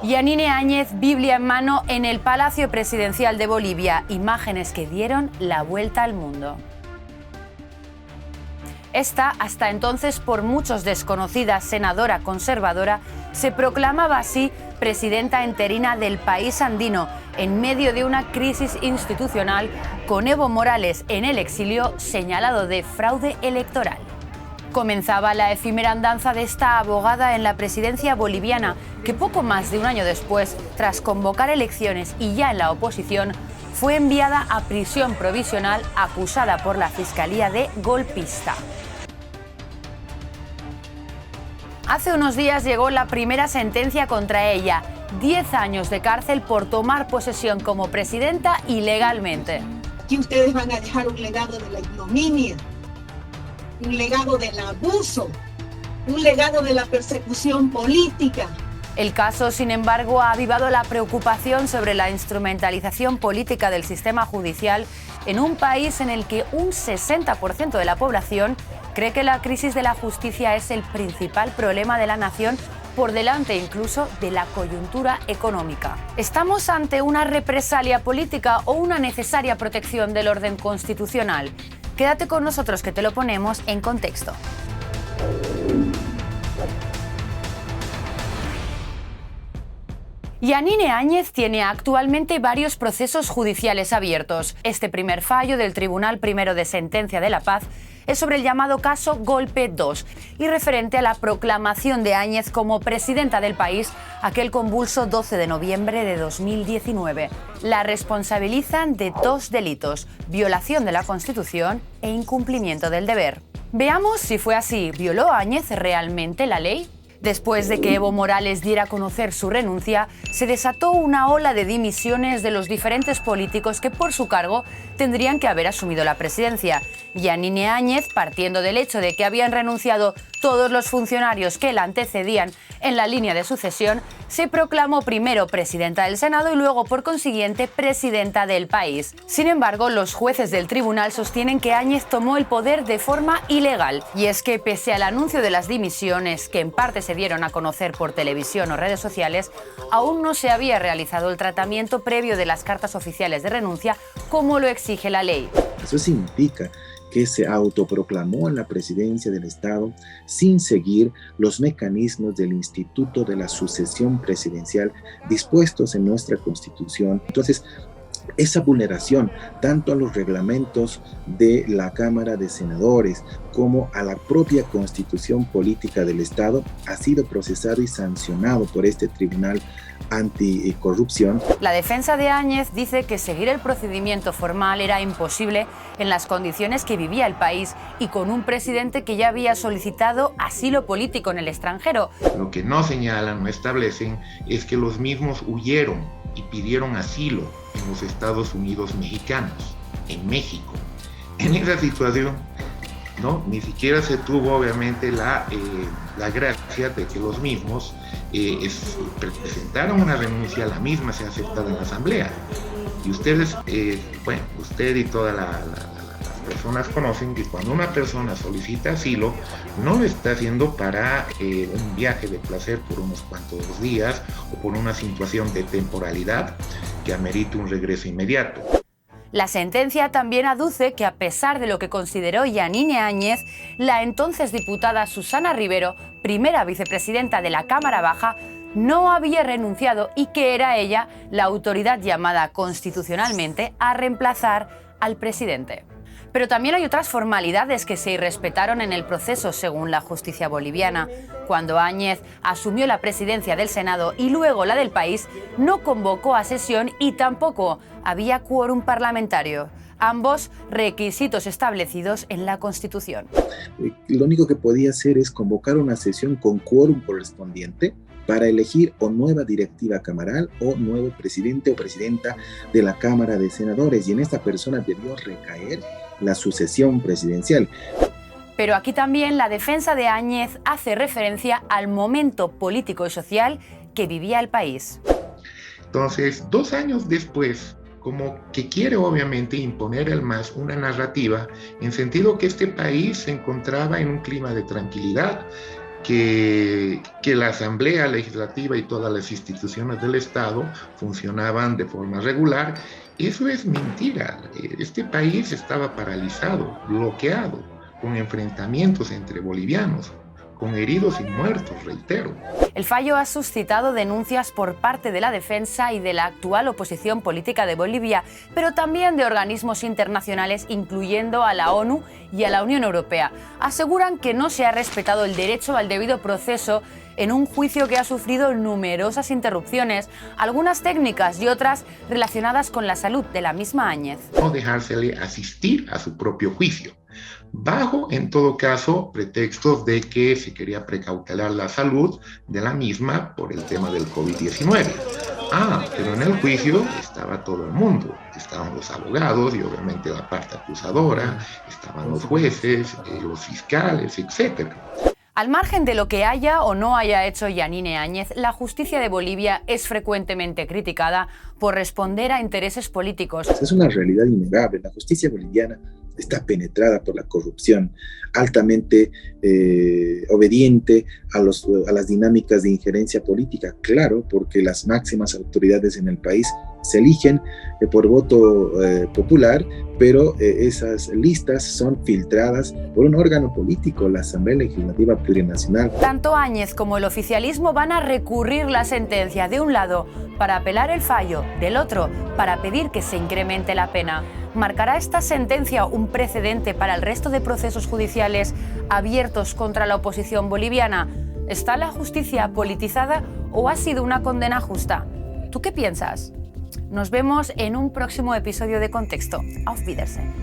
Yanine Áñez, Biblia en mano, en el Palacio Presidencial de Bolivia, imágenes que dieron la vuelta al mundo. Esta, hasta entonces por muchos desconocida senadora conservadora, se proclamaba así presidenta interina del país andino, en medio de una crisis institucional, con Evo Morales en el exilio señalado de fraude electoral. Comenzaba la efímera andanza de esta abogada en la presidencia boliviana, que poco más de un año después, tras convocar elecciones y ya en la oposición, fue enviada a prisión provisional acusada por la Fiscalía de golpista. Hace unos días llegó la primera sentencia contra ella, 10 años de cárcel por tomar posesión como presidenta ilegalmente. Aquí ustedes van a dejar un legado de la ignominia, un legado del abuso, un legado de la persecución política. El caso, sin embargo, ha avivado la preocupación sobre la instrumentalización política del sistema judicial en un país en el que un 60% de la población cree que la crisis de la justicia es el principal problema de la nación, por delante incluso de la coyuntura económica. ¿Estamos ante una represalia política o una necesaria protección del orden constitucional? Quédate con nosotros que te lo ponemos en contexto. Yanine Áñez tiene actualmente varios procesos judiciales abiertos. Este primer fallo del Tribunal Primero de Sentencia de La Paz es sobre el llamado caso Golpe 2 y referente a la proclamación de Áñez como presidenta del país aquel convulso 12 de noviembre de 2019. La responsabilizan de 2 delitos: violación de la Constitución e incumplimiento del deber. Veamos si fue así. ¿Violó Áñez realmente la ley? Después de que Evo Morales diera a conocer su renuncia, se desató una ola de dimisiones de los diferentes políticos que por su cargo tendrían que haber asumido la presidencia. Yanine Áñez, partiendo del hecho de que habían renunciado todos los funcionarios que la antecedían en la línea de sucesión, se proclamó primero presidenta del Senado y luego, por consiguiente, presidenta del país. Sin embargo, los jueces del tribunal sostienen que Áñez tomó el poder de forma ilegal. Y es que, pese al anuncio de las dimisiones, que en parte se dieron a conocer por televisión o redes sociales, aún no se había realizado el tratamiento previo de las cartas oficiales de renuncia como lo exige la ley. Eso significa que se autoproclamó en la presidencia del Estado sin seguir los mecanismos del Instituto de la Sucesión Presidencial dispuestos en nuestra Constitución. Entonces, esa vulneración tanto a los reglamentos de la Cámara de Senadores como a la propia Constitución Política del Estado ha sido procesado y sancionado por este Tribunal Anticorrupción. La defensa de Áñez dice que seguir el procedimiento formal era imposible en las condiciones que vivía el país y con un presidente que ya había solicitado asilo político en el extranjero. Lo que no señalan, no establecen, es que los mismos huyeron y pidieron asilo en los Estados Unidos mexicanos, en México. En esa situación, ¿no? Ni siquiera se tuvo obviamente la gracia de que los mismos presentaron una renuncia, la misma se ha aceptado en la Asamblea. Y ustedes, usted y todas las personas conocen que cuando una persona solicita asilo, no lo está haciendo para un viaje de placer por unos cuantos días o por una situación de temporalidad que amerite un regreso inmediato. La sentencia también aduce que, a pesar de lo que consideró Yanine Áñez, la entonces diputada Susana Rivero, primera vicepresidenta de la Cámara Baja, no había renunciado y que era ella la autoridad llamada constitucionalmente a reemplazar al presidente. Pero también hay otras formalidades que se irrespetaron en el proceso, según la justicia boliviana. Cuando Áñez asumió la presidencia del Senado y luego la del país, no convocó a sesión y tampoco había quórum parlamentario. Ambos requisitos establecidos en la Constitución. Lo único que podía hacer es convocar una sesión con quórum correspondiente para elegir o nueva directiva camaral o nuevo presidente o presidenta de la Cámara de Senadores, y en esta persona debió recaer la sucesión presidencial. Pero aquí también la defensa de Áñez hace referencia al momento político y social que vivía el país. Entonces, 2 años después, como que quiere obviamente imponer al MAS una narrativa en sentido que este país se encontraba en un clima de tranquilidad, que la Asamblea Legislativa y todas las instituciones del Estado funcionaban de forma regular. Eso es mentira. Este país estaba paralizado, bloqueado, con enfrentamientos entre bolivianos, con heridos y muertos, reitero. El fallo ha suscitado denuncias por parte de la defensa y de la actual oposición política de Bolivia, pero también de organismos internacionales, incluyendo a la ONU y a la Unión Europea. Aseguran que no se ha respetado el derecho al debido proceso en un juicio que ha sufrido numerosas interrupciones, algunas técnicas y otras relacionadas con la salud de la misma Áñez. No dejársele asistir a su propio juicio, bajo, en todo caso, pretextos de que se quería precautelar la salud de la misma por el tema del COVID-19. Pero en el juicio estaba todo el mundo, estaban los abogados y obviamente la parte acusadora, estaban los jueces, los fiscales, etc. Al margen de lo que haya o no haya hecho Yanine Áñez, la justicia de Bolivia es frecuentemente criticada por responder a intereses políticos. Es una realidad innegable. La justicia boliviana está penetrada por la corrupción, altamente obediente a las dinámicas de injerencia política, claro, porque las máximas autoridades en el país se eligen por voto popular, pero esas listas son filtradas por un órgano político, la Asamblea Legislativa Plurinacional. Tanto Áñez como el oficialismo van a recurrir la sentencia, de un lado para apelar el fallo, del otro para pedir que se incremente la pena. ¿Marcará esta sentencia un precedente para el resto de procesos judiciales abiertos contra la oposición boliviana? ¿Está la justicia politizada o ha sido una condena justa? ¿Tú qué piensas? Nos vemos en un próximo episodio de Contexto. Auf Wiedersehen.